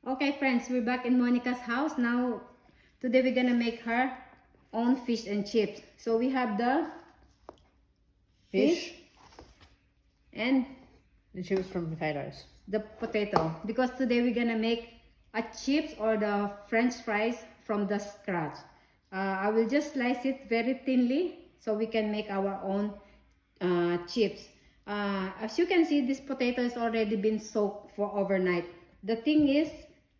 Okay friends, we're back in Monica's house. Now, today we're gonna make her own fish and chips. So we have the fish and the chips from potatoes. the potato. Because today we're gonna make a chips or the French fries from the scratch. I will just slice it very thinly so we can make our own chips. As you can see, this potato has already been soaked for overnight. The thing is,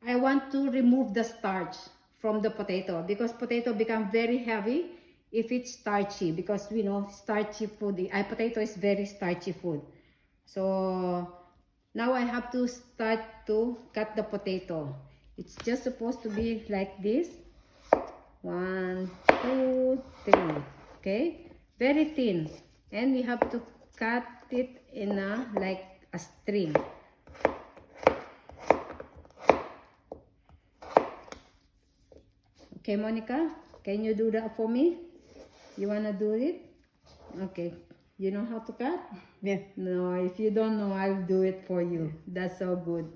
I want to remove the starch from the potato because potato become very heavy if it's starchy, because we know starchy food, potato is very starchy food. So now I have to start to cut the potato. It's just supposed to be like this. 1, 2, 3. Okay, very thin, and we have to cut it in a like a string. Okay, Monica, can you do that for me? You wanna do it? Okay, you know how to cut? Yeah. No, if you don't know, I'll do it for you. That's so good.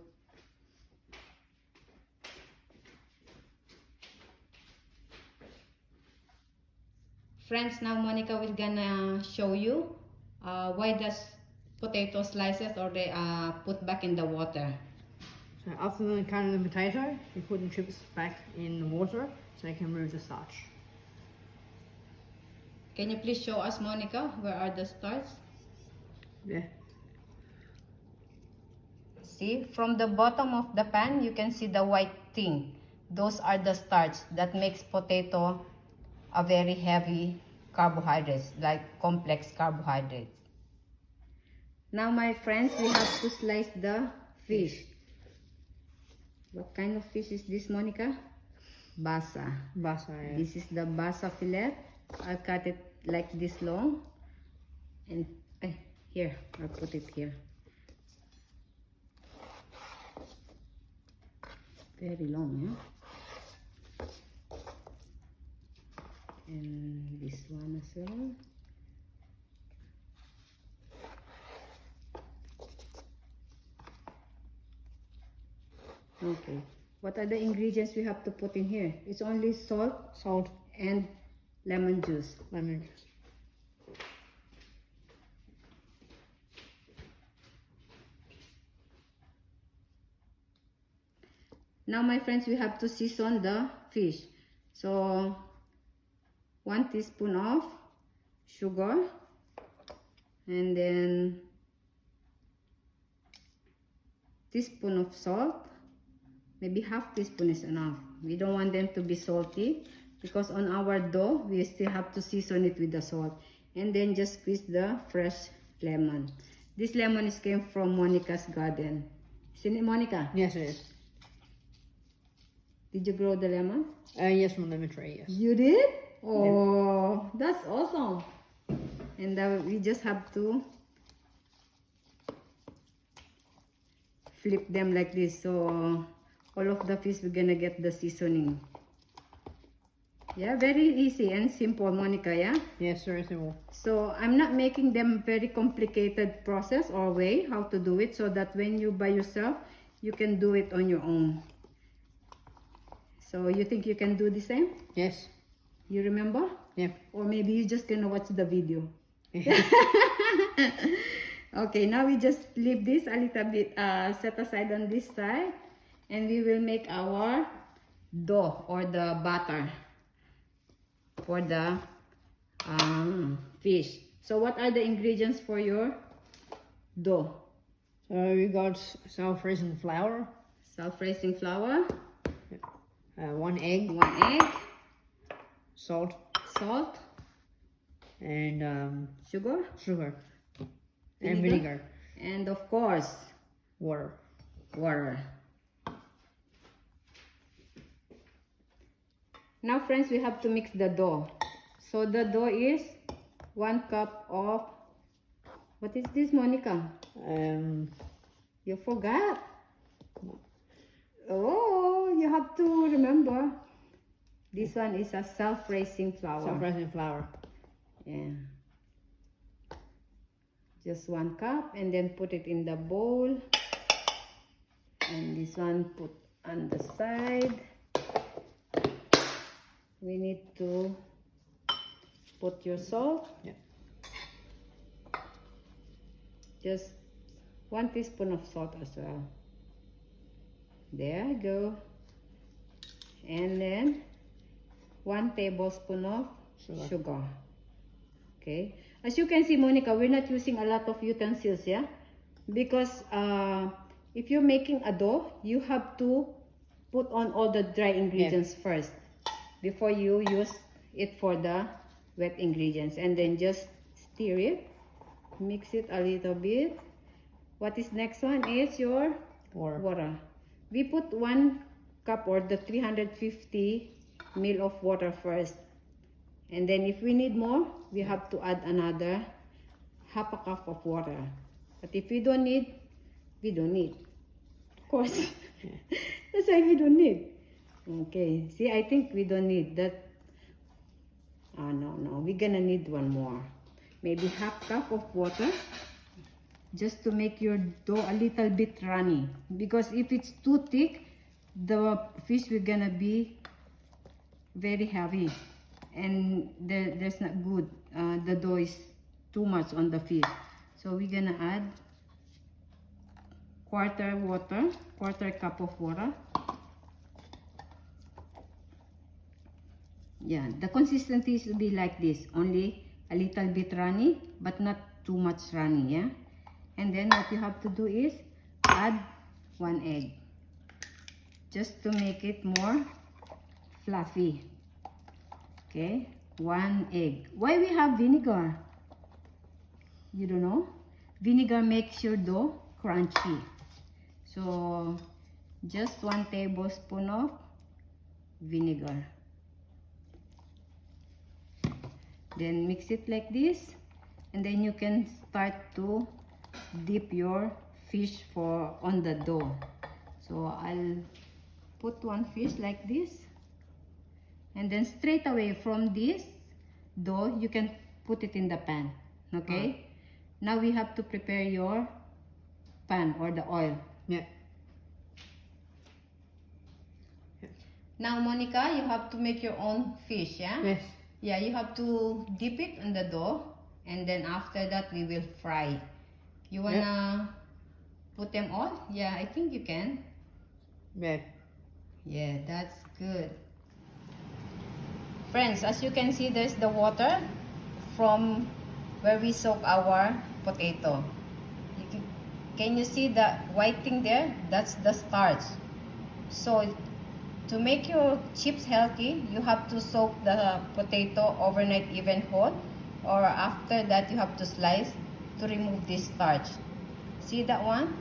Friends, now Monica will gonna show you why does potato slices or they put back in the water. So after cutting the potato, you put the chips back in the water so you can remove the starch. Can you please show us, Monica, where are the starch? Yeah. See, from the bottom of the pan, you can see the white thing. Those are the starch that makes potato a very heavy carbohydrates, like complex carbohydrates. Now, my friends, we have to slice the fish. What kind of fish is this, Monica? Basa. Basa, yeah. This is the basa fillet. I cut it like this long. And here, I'll put it here. Very long, yeah? And this one as well. Okay, what are the ingredients we have to put in here? It's only salt and lemon juice. Lemon juice. Now, my friends, we have to season the fish. So 1 teaspoon of sugar, and then teaspoon of salt. Maybe half teaspoon is enough. We don't want them to be salty because on our dough we still have to season it with the salt. And then just squeeze the fresh lemon. This lemon came from Monica's garden. Isn't it, Monica? Yes, it is. Did you grow the lemon? Yes, from the lemon tree, yes. You did? Oh, that's awesome. And we just have to flip them like this, so all of the fish we're gonna get the seasoning. Yeah, very easy and simple, Monica, yeah? Yes, very simple. So I'm not making them very complicated process or way how to do it, so that when you by yourself, you can do it on your own. So you think you can do the same? Yes. You remember? Yeah. Or maybe you're just gonna watch the video. Okay, now we just leave this a little bit set aside on this side, and we will make our dough or the batter for the fish. So what are the ingredients for your dough? So we got self-raising flour. Self-raising flour. 1 egg. 1 egg. Salt. Salt. And Sugar. sugar. And vinegar. And of course, Water. water. Now, friends, we have to mix the dough. So the dough is 1 cup of, what is this, Monica? You forgot. Oh, you have to remember. This one is a self-raising flour. Self-raising flour. Yeah. Just 1 cup, and then put it in the bowl. And this one put on the side. We need to put your salt. Yeah. Just 1 teaspoon of salt as well. There you go. And then 1 tablespoon of sugar. Okay. As you can see, Monica, we're not using a lot of utensils, yeah? Because if you're making a dough, you have to put on all the dry ingredients first before you use it for the wet ingredients. And then just stir it. Mix it a little bit. What is next one is your water. We put 1 cup or the 350 ml of water first. And then if we need more, we have to add another half a cup of water. But if we don't need, we don't need. Of course. That's why we don't need. Okay. See, I think we don't need that. Oh, no. We're gonna need one more. Maybe half cup of water. Just to make your dough a little bit runny. Because if it's too thick, the fish will gonna be very heavy. And there's not good. The dough is too much on the fish. So we're gonna add quarter cup of water. Yeah, the consistency should be like this. Only a little bit runny, but not too much runny, yeah? And then what you have to do is add 1 egg. Just to make it more fluffy. Okay, 1 egg. Why we have vinegar? You don't know? Vinegar makes your dough crunchy. So just 1 tablespoon of vinegar. Then mix it like this, and then you can start to dip your fish on the dough. So I'll put 1 fish like this, and then straight away from this dough you can put it in the pan. Okay. Now we have to prepare your pan or the oil. Yeah. Now, Monica, you have to make your own fish, yeah? Yes. Yeah, you have to dip it in the dough, and then after that we will fry. You wanna put them all? Yeah, I think you can. Yeah. Yeah, that's good. Friends, as you can see, there's the water from where we soak our potato. Can you see the white thing there? That's the starch. So to make your chips healthy, you have to soak the potato overnight even whole, or after that you have to slice to remove this starch. See that one?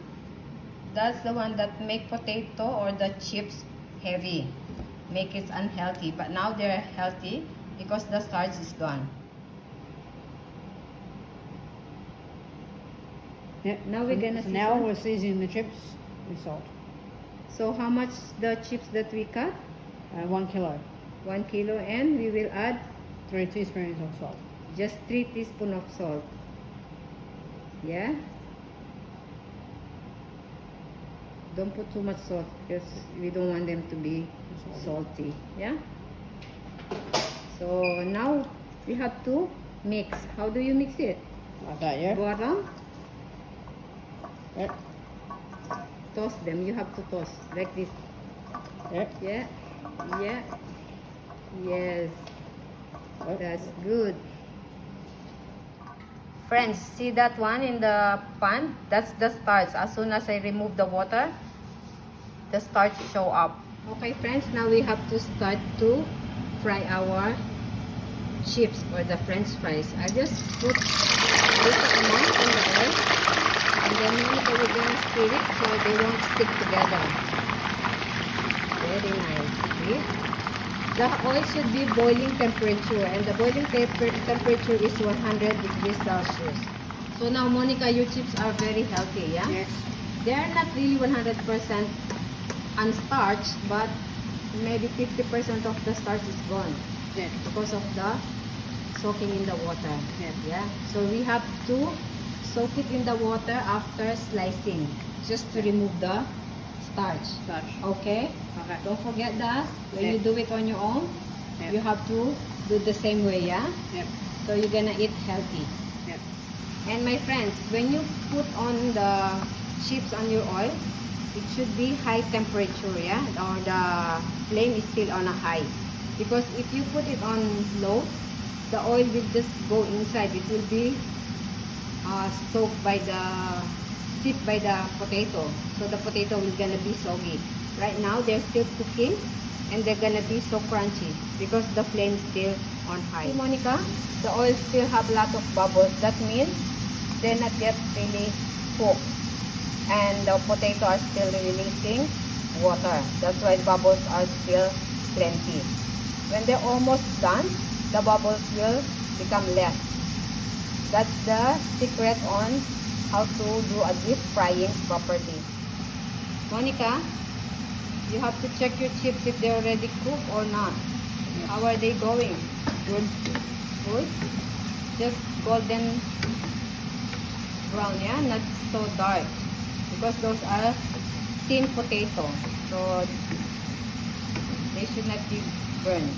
That's the one that make potato or the chips heavy, make it unhealthy. But now they're healthy because the starch is gone. Yeah. Now we're gonna now we're seasoning the chips with salt. So how much the chips that we cut? 1 kilo. 1 kilo, and we will add 3 teaspoons of salt. just 3 teaspoons of salt. Yeah? Don't put too much salt because we don't want them to be salty. Yeah? So now we have to mix. How do you mix it? Like that, yeah? Bottom, Yeah. toss them. You have to toss like this. Yeah. Yeah? Yeah? Yes. Yep. That's good. Friends, see that one in the pan? That's the starch. As soon as I remove the water, the starch show up. Okay, friends, now we have to start to fry our chips or the French fries. I just put a little amount in the oil, and then we're gonna stir it so they won't stick together. Very nice. See? The oil should be boiling temperature, and the boiling temperature is 100 degrees Celsius. So now, Monica, your chips are very healthy, yeah? Yes. They are not really 100% unstarched, but maybe 50% of the starch is gone Yeah. because of the soaking in the water. Yeah. Yeah. So we have to soak it in the water after slicing, just to remove the starch. Starch. Okay? Okay. Don't forget that. When Yeah. you do it on your own, Yeah. you have to do the same way, yeah? Yep. So you're gonna eat healthy. Yep. And my friends, when you put on the chips on your oil, it should be high temperature, yeah? Or the flame is still on a high. Because if you put it on low, the oil will just go inside. It will be soaked by the steep by the potato, so the potato is gonna be soggy. Right now they're still cooking and they're gonna be so crunchy because the flame is still on high. See, Monica, the oil still have a lot of bubbles. That means they're not yet really cooked and the potato are still releasing water. That's why bubbles are still plenty. When they're almost done, the bubbles will become less. That's the secret on how to do a deep frying properly. Monica, you have to check your chips if they're already cooked or not. Yes. How are they going? Good. Good? Just golden brown, yeah? Not so dark. Because those are steamed potato. So they should not be burned.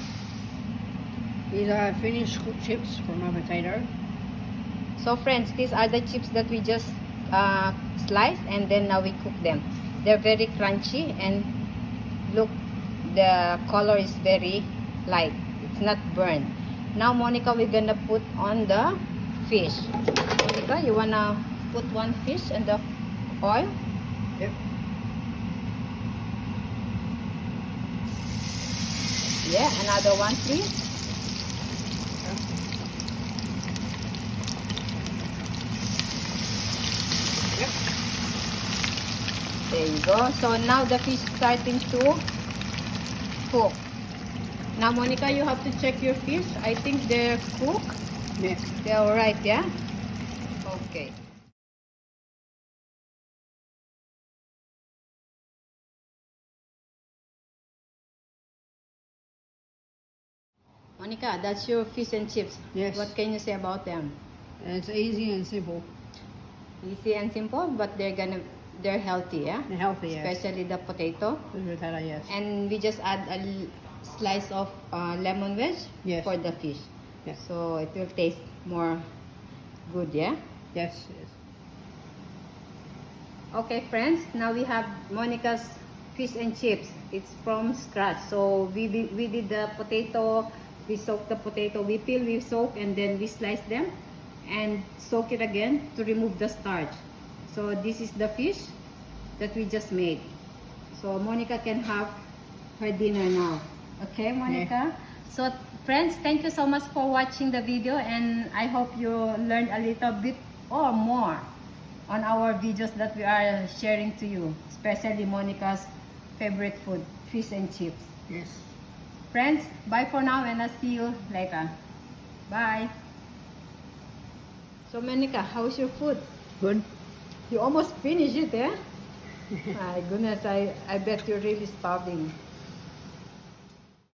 These are finished cooked chips from our potato. So friends, these are the chips that we just sliced and then now we cook them. They're very crunchy and look, the color is very light. It's not burned. Now Monica, we're gonna put on the fish. Monica, you wanna put one fish in the oil? Yep. Yeah, another one please. Yep. There you go. So now the fish is starting to cook. Now Monica, you have to check your fish. I think they're cooked. Yeah. They're alright, yeah? Okay. Monica, that's your fish and chips. Yes. What can you say about them? It's easy and simple. Easy and simple, but they're healthy, yeah? And healthy, yes. Especially the potato. The potato, yes. And we just add a slice of lemon wedge Yes. for the fish. Yes. So it will taste more good, yeah? Yes, yes. Okay friends, now we have Monica's fish and chips. It's from scratch. So we did the potato, we soak the potato, we peel, we soak, and then we slice them and soak it again to remove the starch. So this is the fish that we just made. So Monica can have her dinner now. Okay, Monica? So friends, thank you so much for watching the video, and I hope you learned a little bit or more on our videos that we are sharing to you, especially Monica's favorite food, fish and chips. Yes. Friends, bye for now and I'll see you later. Bye. So Monica, how's your food? Good. You almost finished it, eh? My goodness, I bet you're really starving.